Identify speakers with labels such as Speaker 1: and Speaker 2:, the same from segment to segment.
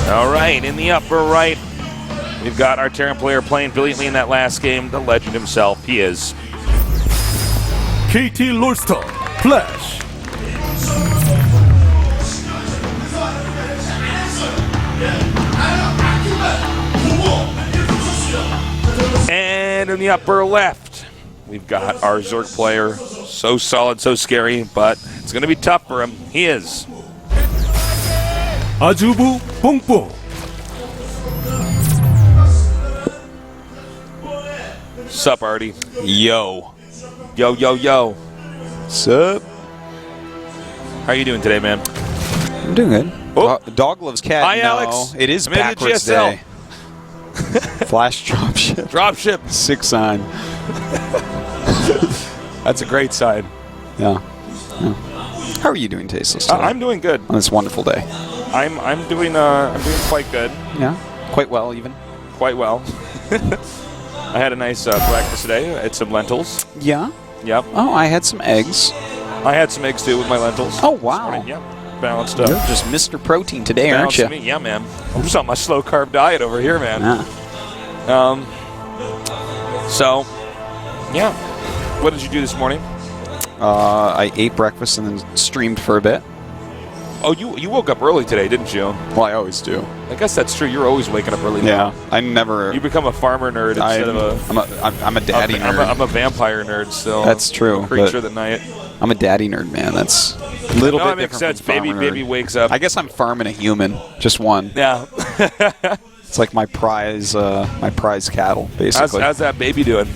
Speaker 1: All right, in the upper right, we've got our Terran player playing brilliantly in that last game, the legend himself. He is
Speaker 2: KT Lolstar, Flash.
Speaker 1: And in the upper left, we've got our Zerg player. So solid, so scary, but it's going to be tough for him. He is
Speaker 2: BBoongBBoong.
Speaker 1: Sup, Artie?
Speaker 3: Yo.
Speaker 1: Yo, yo, yo.
Speaker 3: Sup?
Speaker 1: How you doing today, man?
Speaker 3: I'm doing good.
Speaker 1: Oh.
Speaker 3: Dog loves cat.
Speaker 1: Hi,
Speaker 3: no,
Speaker 1: Alex.
Speaker 3: it is
Speaker 1: I'm in the
Speaker 3: backwards
Speaker 1: GSL.
Speaker 3: day. Flash dropship.
Speaker 1: Dropship.
Speaker 3: 6 sign.
Speaker 1: That's a great sign.
Speaker 3: Yeah. How are you doing, Tasteless? Today?
Speaker 1: I'm doing good.
Speaker 3: On this wonderful day.
Speaker 1: I'm doing quite good.
Speaker 3: Yeah. Quite well, even.
Speaker 1: Quite well. I had a nice breakfast today. I had some lentils.
Speaker 3: Yeah.
Speaker 1: Yep.
Speaker 3: Oh, I had some eggs.
Speaker 1: I had some eggs too with my lentils.
Speaker 3: Oh wow.
Speaker 1: Morning. Yep. Balanced up.
Speaker 3: You're just Mr. Protein today,
Speaker 1: Balanced
Speaker 3: aren't you?
Speaker 1: meat. Yeah, man. I'm just on my slow carb diet over here, man.
Speaker 3: Yeah.
Speaker 1: So, yeah. What did you do this morning?
Speaker 3: I ate breakfast and then streamed for a bit.
Speaker 1: Oh, you woke up early today, didn't you?
Speaker 3: Well, I always do.
Speaker 1: I guess that's true. You're always waking up early.
Speaker 3: Yeah.
Speaker 1: Now.
Speaker 3: I never.
Speaker 1: You become a farmer nerd instead of a.
Speaker 3: I'm a daddy nerd.
Speaker 1: I'm a vampire nerd still.
Speaker 3: That's true.
Speaker 1: I'm a creature of the night.
Speaker 3: I'm a daddy nerd, man. That's a little bit
Speaker 1: that makes
Speaker 3: different
Speaker 1: sense.
Speaker 3: from farmer
Speaker 1: Baby
Speaker 3: nerd.
Speaker 1: wakes up.
Speaker 3: I guess I'm farming a human, just one.
Speaker 1: Yeah.
Speaker 3: It's like my prize cattle, basically.
Speaker 1: How's that baby doing?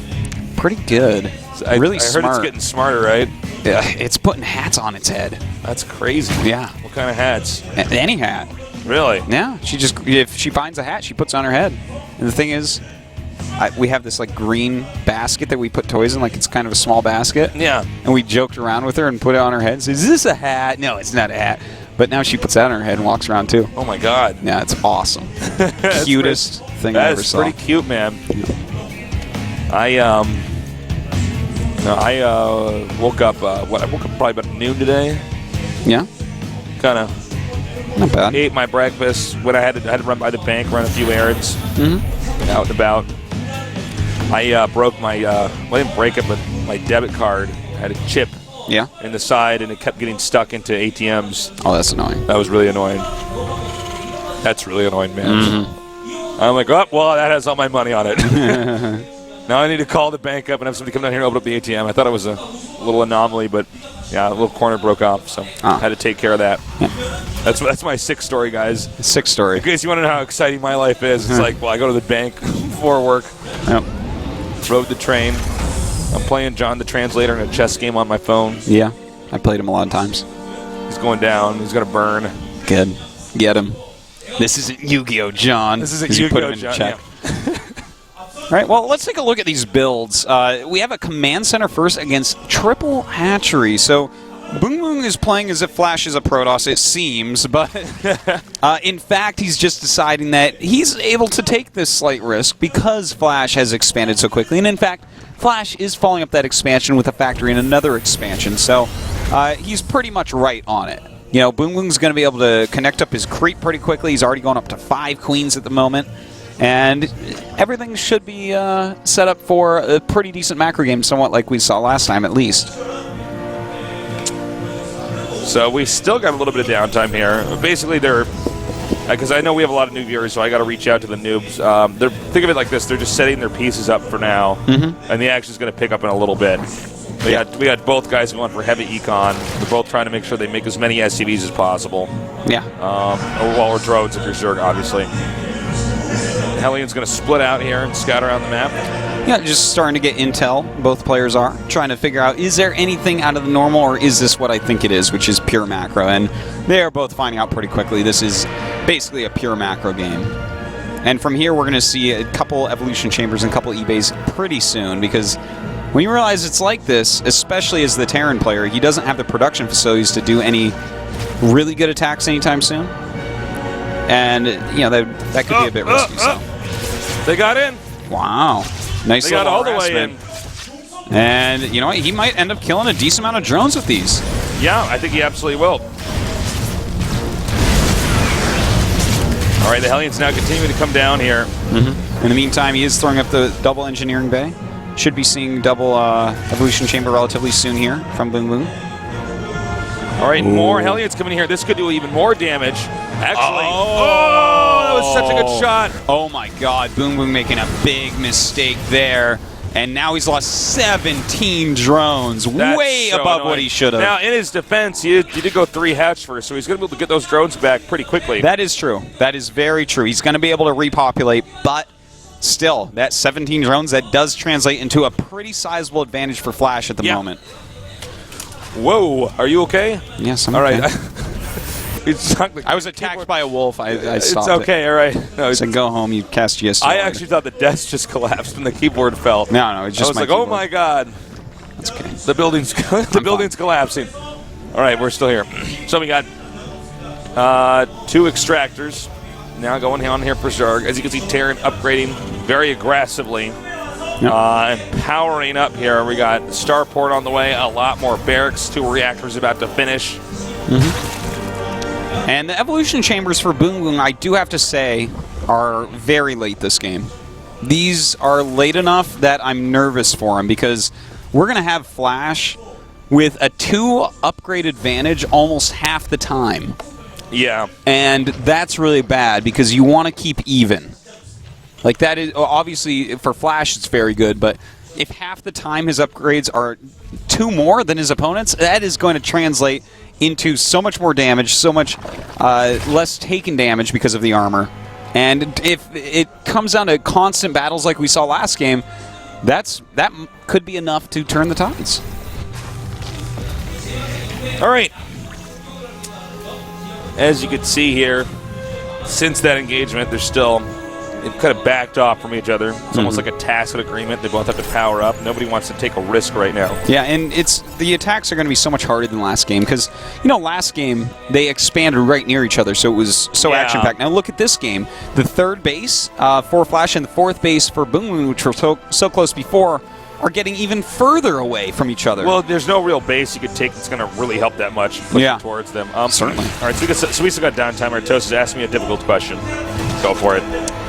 Speaker 3: Pretty good. Really
Speaker 1: I
Speaker 3: smart.
Speaker 1: heard it's getting smarter, right?
Speaker 3: Yeah, it's putting hats on its head.
Speaker 1: That's crazy.
Speaker 3: Yeah.
Speaker 1: What kind of hats?
Speaker 3: Any hat.
Speaker 1: Really?
Speaker 3: Yeah. If she finds a hat, she puts on her head. And the thing is, we have this like green basket that we put toys in, like it's kind of a small basket.
Speaker 1: Yeah.
Speaker 3: And we joked around with her and put it on her head. Says, "Is this a hat?" No, it's not a hat. But now she puts that on her head and walks around too.
Speaker 1: Oh my God.
Speaker 3: Yeah, it's awesome. Cutest thing I ever saw.
Speaker 1: That is pretty cute, man. I woke up. I woke up probably about noon today.
Speaker 3: Yeah.
Speaker 1: Kind of.
Speaker 3: Not bad.
Speaker 1: Ate my breakfast. When I had to run by the bank, run a few errands.
Speaker 3: Mm-hmm.
Speaker 1: Out and about. I broke my. I didn't break it, but my debit card had a chip.
Speaker 3: Yeah.
Speaker 1: In the side, and it kept getting stuck into ATMs.
Speaker 3: Oh, that's annoying.
Speaker 1: That was really annoying. That's really annoying, man.
Speaker 3: Mm-hmm.
Speaker 1: I'm like, oh, well, that has all my money on it. Now I need to call the bank up and have somebody come down here and open up the ATM. I thought it was a little anomaly, but yeah, a little corner broke off, so I had to take care of that.
Speaker 3: Yeah.
Speaker 1: That's my sick story, guys.
Speaker 3: Sick story.
Speaker 1: In case you want to know how exciting my life is, it's like, well, I go to the bank before work,
Speaker 3: Yep.
Speaker 1: rode the train. I'm playing John the Translator in a chess game on my phone.
Speaker 3: Yeah. I played him a lot of times.
Speaker 1: He's going down. He's going to burn.
Speaker 3: Good. Get him. This isn't Yu-Gi-Oh, John.
Speaker 1: This isn't
Speaker 3: As you put
Speaker 1: Yu-Gi-Oh,
Speaker 3: him in
Speaker 1: John.
Speaker 3: check.
Speaker 1: Yeah.
Speaker 3: All right, well, let's take a look at these builds. We have a Command Center first against Triple Hatchery. So BBoongBBoong is playing as if Flash is a Protoss, it seems, but in fact, he's just deciding that he's able to take this slight risk because Flash has expanded so quickly. And in fact, Flash is following up that expansion with a factory in another expansion. So he's pretty much right on it. You know, BBoongBBoong's going to be able to connect up his creep pretty quickly. He's already going up to 5 queens at the moment. And everything should be set up for a pretty decent macro game, somewhat like we saw last time, at least.
Speaker 1: So we still got a little bit of downtime here. Basically, they're because I know we have a lot of new viewers, so I got to reach out to the noobs. Think of it like this: they're just setting their pieces up for now, and the action's going to pick up in a little bit. We got both guys going for heavy econ. They're both trying to make sure they make as many SCVs as possible.
Speaker 3: Yeah.
Speaker 1: Or drones if you're Zerg, obviously. Hellions going to split out here and scout around the map.
Speaker 3: Yeah, just starting to get intel. Both players are trying to figure out, is there anything out of the normal, or is this what I think it is, which is pure macro? And they are both finding out pretty quickly this is basically a pure macro game. And from here, we're going to see a couple evolution chambers and a couple eBays pretty soon, because when you realize it's like this, especially as the Terran player, he doesn't have the production facilities to do any really good attacks anytime soon. And, you know, that could be a bit risky. So.
Speaker 1: They got in.
Speaker 3: Wow. Nice
Speaker 1: They got
Speaker 3: little
Speaker 1: all the way in.
Speaker 3: And, you know what? He might end up killing a decent amount of drones with these.
Speaker 1: Yeah, I think he absolutely will. All right, the Hellions now continuing to come down here.
Speaker 3: In the meantime, he is throwing up the double engineering bay. Should be seeing double evolution chamber relatively soon here from BoongBoong.
Speaker 1: All right, more Hellions coming in here. This could do even more damage. Actually, that was such a good shot.
Speaker 3: Oh my God, BoongBoong making a big mistake there. And now he's lost 17 drones,
Speaker 1: That's
Speaker 3: way
Speaker 1: so
Speaker 3: above
Speaker 1: annoying.
Speaker 3: what he should have.
Speaker 1: Now, in his defense, he did go 3 hatch first, so he's going to be able to get those drones back pretty quickly.
Speaker 3: That is true. That is very true. He's going to be able to repopulate, but still, that 17 drones, that does translate into a pretty sizable advantage for Flash at the moment.
Speaker 1: Whoa, are you okay?
Speaker 3: Yes, I'm
Speaker 1: all
Speaker 3: okay.
Speaker 1: right.
Speaker 3: I was attacked by a wolf. I stopped
Speaker 1: It's okay,
Speaker 3: it.
Speaker 1: all right. No,
Speaker 3: So go home, you cast GSL.
Speaker 1: I actually thought the desk just collapsed and the keyboard fell.
Speaker 3: No, it's just
Speaker 1: I was like, oh my God.
Speaker 3: That's okay.
Speaker 1: The building's collapsing. All right, we're still here. So we got 2 extractors now going on here for Zerg. As you can see, Terran upgrading very aggressively. And powering up here. We got Starport on the way, a lot more barracks, 2 reactors about to finish.
Speaker 3: And the evolution chambers for BoongBoong, I do have to say, are very late this game. These are late enough that I'm nervous for him because we're going to have Flash with a 2 upgrade advantage almost half the time.
Speaker 1: Yeah.
Speaker 3: And that's really bad because you want to keep even. Like, that is, obviously, for Flash, it's very good, but if half the time his upgrades are 2 more than his opponents, that is going to translate into so much more damage, so much less taken damage because of the armor. And if it comes down to constant battles like we saw last game, that could be enough to turn the tides.
Speaker 1: All right. As you can see here, since that engagement, they've kind of backed off from each other. It's almost like a tacit agreement. They both have to power up. Nobody wants to take a risk right now.
Speaker 3: Yeah, and the attacks are going to be so much harder than last game because, last game they expanded right near each other, so it was so action-packed. Now look at this game. The 3rd base for Flash and the 4th base for BoongBoong, which were so close before, are getting even further away from each other.
Speaker 1: Well, there's no real base you could take that's going to really help that much pushing towards them.
Speaker 3: Certainly.
Speaker 1: All right, so we still got downtime. Artos is asking me a difficult question. Go for it.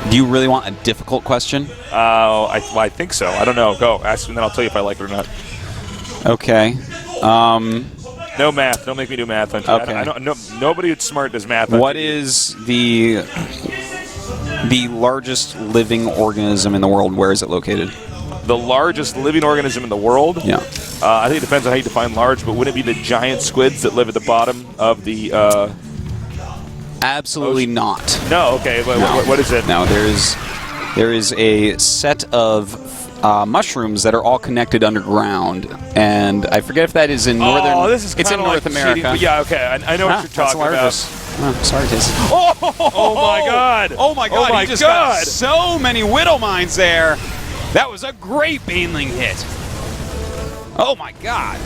Speaker 3: Do you really want a difficult question?
Speaker 1: I think so. I don't know. Go. Ask me, and then I'll tell you if I like it or not.
Speaker 3: Okay.
Speaker 1: No math. Don't make me do math.
Speaker 3: Okay.
Speaker 1: Nobody that's smart does math.
Speaker 3: What is the largest living organism in the world? Where is it located?
Speaker 1: The largest living organism in the world?
Speaker 3: Yeah.
Speaker 1: I think it depends on how you define large, but wouldn't it be the giant squids that live at the bottom of the...
Speaker 3: Absolutely not.
Speaker 1: No, okay. What is it?
Speaker 3: No, there is a set of mushrooms that are all connected underground, and I forget if that is in northern.
Speaker 1: Oh, this is
Speaker 3: it's in North
Speaker 1: like
Speaker 3: America.
Speaker 1: cheating, but yeah, okay. I know what you're talking about.
Speaker 3: Sorry, Tiz.
Speaker 1: Oh my God!
Speaker 3: Oh my God!
Speaker 1: Oh my
Speaker 3: he just
Speaker 1: God!
Speaker 3: got so many Widow Mines there. That was a great Baneling hit. Oh my God!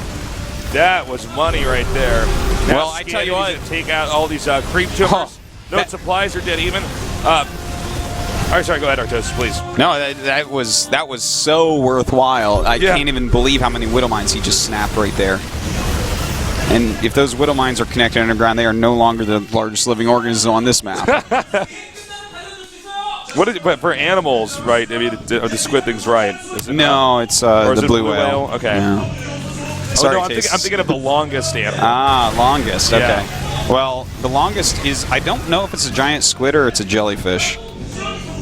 Speaker 1: That was money right there. Now
Speaker 3: Well, I tell you what,
Speaker 1: take out all these creep tumors. No supplies are dead even. All right, sorry. Go ahead, Artos, please.
Speaker 3: No, that was so worthwhile. I can't even believe how many Widow Mines he just snapped right there. And if those Widow Mines are connected underground, they are no longer the largest living organism on this map.
Speaker 1: But for animals, right? I mean, are the squid things right?
Speaker 3: No, it's the blue whale.
Speaker 1: Okay.
Speaker 3: Yeah. Sorry,
Speaker 1: I'm thinking of the longest animal.
Speaker 3: Longest.
Speaker 1: Yeah.
Speaker 3: Okay. Well, the longest is, I don't know if it's a giant squid or it's a jellyfish.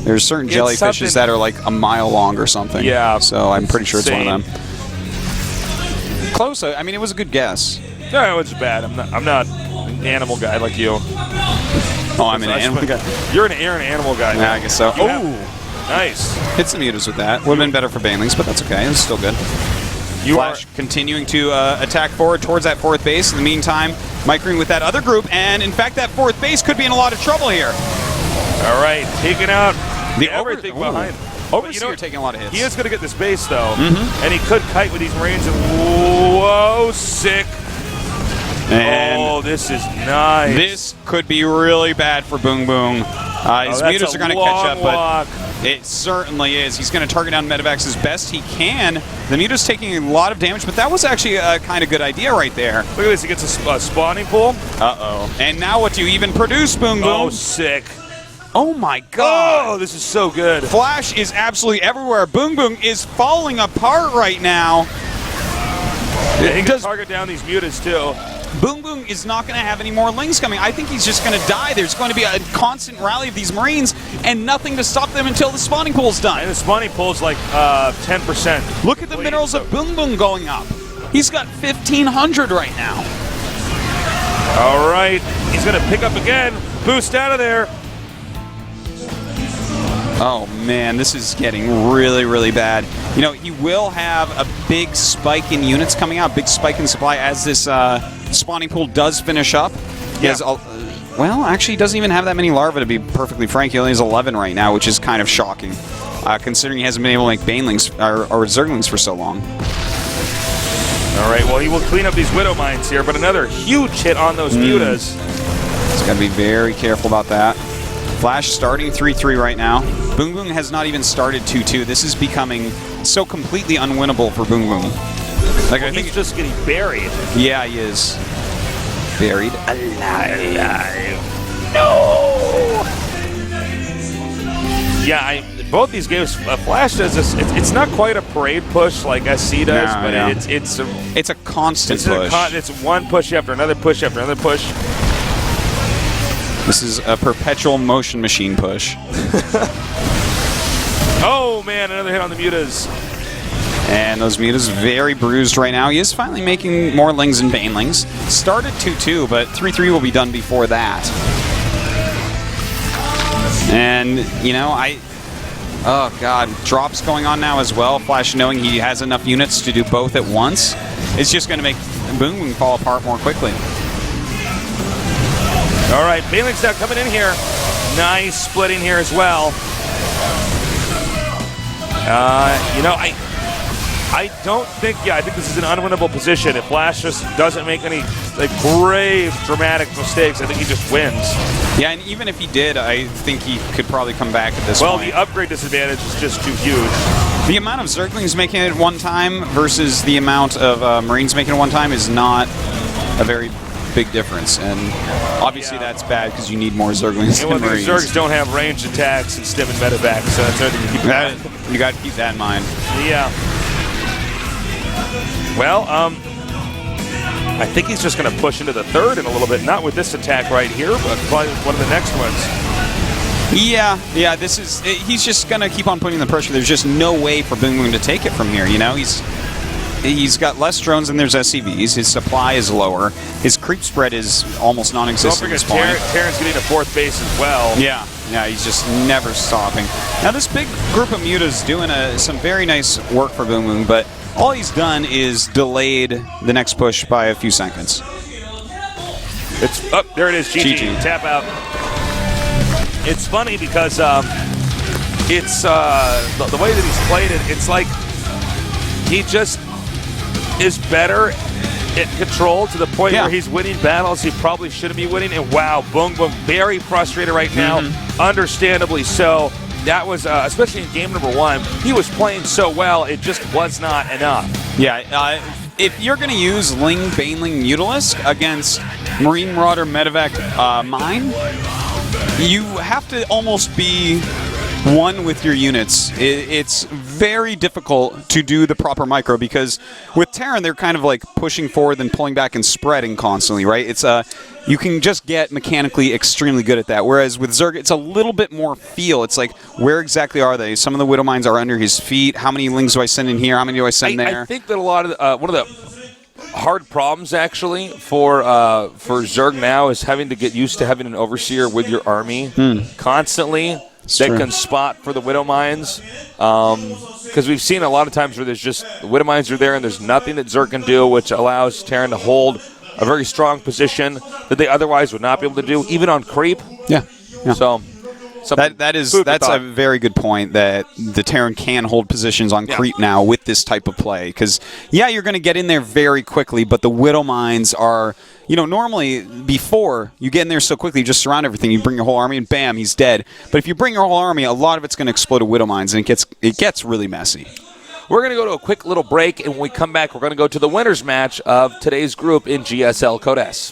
Speaker 3: There's certain jellyfishes that are like a mile long or something.
Speaker 1: Yeah.
Speaker 3: So I'm pretty sure it's one of them. Close. I mean, it was a good guess.
Speaker 1: No, it's bad. I'm not an animal guy like you.
Speaker 3: Oh, I'm an animal guy.
Speaker 1: You're an animal guy.
Speaker 3: Yeah, I guess so.
Speaker 1: Nice.
Speaker 3: Hit some mutas with that. Would have been better for Banelings, but that's okay. It's still good. Flash continuing to attack forward towards that 4th base. In the meantime, microing with that other group, and in fact, that 4th base could be in a lot of trouble here.
Speaker 1: All right, taking out everything behind.
Speaker 3: Overseer taking a lot of hits.
Speaker 1: He is going to get this base, though, and he could kite with these range. Whoa, sick.
Speaker 3: And
Speaker 1: this is nice.
Speaker 3: This could be really bad for BoongBoong. His mutas are going to catch up, but it certainly is. He's going to target down Medivacs as best he can. The muta's taking a lot of damage, but that was actually a kind of good idea right there.
Speaker 1: Look at this. He gets a spawning pool.
Speaker 3: Uh-oh. And now what do you even produce, BoongBoong?
Speaker 1: Oh, sick.
Speaker 3: Oh my God!
Speaker 1: Oh, this is so good.
Speaker 3: Flash is absolutely everywhere. BBoongBBoong is falling apart right now.
Speaker 1: Yeah, he can target down these mutas too.
Speaker 3: BBoongBBoong is not going to have any more lings coming. I think he's just going to die. There's going to be a constant rally of these Marines and nothing to stop them until the spawning pool's done.
Speaker 1: And the spawning pool's like 10%.
Speaker 3: Look at the minerals of BBoongBBoong going up. He's got 1,500 right now.
Speaker 1: All right, he's going to pick up again. Boost out of there.
Speaker 3: Oh man, this is getting really, really bad. You know, he will have a big spike in units coming out, big spike in supply as this spawning pool does finish up. He has, well, actually, he doesn't even have that many larvae, to be perfectly frank. He only has 11 right now, which is kind of shocking, considering he hasn't been able to make banelings or zerglings for so long.
Speaker 1: All right, well, he will clean up these widow mines here, but another huge hit on those mutas.
Speaker 3: He's got to be very careful about that. Flash starting 3-3 right now. BBoongBBoong has not even started 2-2. This is becoming so completely unwinnable for BBoongBBoong.
Speaker 1: Like, I think he's just getting buried.
Speaker 3: Yeah, he is. Buried alive.
Speaker 1: No! Yeah, both these games, Flash does this. It's not quite a parade push like SC does, but
Speaker 3: it's a constant push.
Speaker 1: It's one push after another push after another push.
Speaker 3: This is a perpetual motion machine push.
Speaker 1: Oh man, another hit on the mutas.
Speaker 3: And those mutas very bruised right now. He is finally making more lings and banelings. Started 2-2, but 3-3 will be done before that. And, you know, oh god, drops going on now as well. Flash knowing he has enough units to do both at once. It's just going to make BBoongBBoong fall apart more quickly.
Speaker 1: All right, Banelings now coming in here. Nice splitting here as well. You know, I don't think, I think this is an unwinnable position. If Flash just doesn't make any grave, dramatic mistakes, I think he just wins.
Speaker 3: Yeah, and even if he did, I think he could probably come back at this point.
Speaker 1: Well, the upgrade disadvantage is just too huge.
Speaker 3: The amount of Zerglings making it at one time versus the amount of Marines making it one time is not a very big difference, and obviously that's bad because you need more Zerglings than Marines.
Speaker 1: The Zergs don't have ranged attacks and stim and medevac, so that's another thing to keep in mind.
Speaker 3: You got to keep that in mind.
Speaker 1: Yeah. Well, I think he's just going to push into the third in a little bit. Not with this attack right here, but probably one of the next ones.
Speaker 3: Yeah, he's just going to keep on putting the pressure. There's just no way for BBoongBBoong to take it from here, you know? He's got less drones than there's SCVs. His supply is lower. His creep spread is almost non-existent.
Speaker 1: Don't forget, Terran's getting a fourth base as well.
Speaker 3: Yeah, he's just never stopping. Now, this big group of mutas doing some very nice work for BBoongBBoong, but all he's done is delayed the next push by a few seconds.
Speaker 1: It's up. There it is. GG. Tap out. It's funny because it's the way that he's played it. It's like he just is better at control to the point where he's winning battles he probably shouldn't be winning. And wow, BBoongBBoong very frustrated right now, understandably so. That was, especially in game number 1, he was playing so well, it just was not enough.
Speaker 3: Yeah, if you're going to use Ling, Baneling, Mutalisk against Marine Marauder, Medevac, Mine, you have to almost be one with your units. It's very difficult to do the proper micro because with Terran, they're kind of like pushing forward and pulling back and spreading constantly, right? It's you can just get mechanically extremely good at that. Whereas with Zerg, it's a little bit more feel. It's like, where exactly are they? Some of the Widow Mines are under his feet. How many Lings do I send in here? How many do I send there?
Speaker 1: I think that a lot of one of the hard problems actually for Zerg now is having to get used to having an overseer with your army constantly. That can spot for the Widow Mines. Because we've seen a lot of times where there's just, the Widow Mines are there and there's nothing that Zerg can do, which allows Terran to hold a very strong position that they otherwise would not be able to do, even on creep.
Speaker 3: Yeah.
Speaker 1: So,
Speaker 3: that's a very good point, that the Terran can hold positions on creep now with this type of play. Because, you're going to get in there very quickly, but the Widow Mines are, normally before you get in there so quickly, you just surround everything. You bring your whole army and bam, he's dead. But if you bring your whole army, a lot of it's going to explode to Widow Mines, and it gets really messy.
Speaker 1: We're going to go to a quick little break, and when we come back, we're going to go to the winners match of today's group in GSL Code S.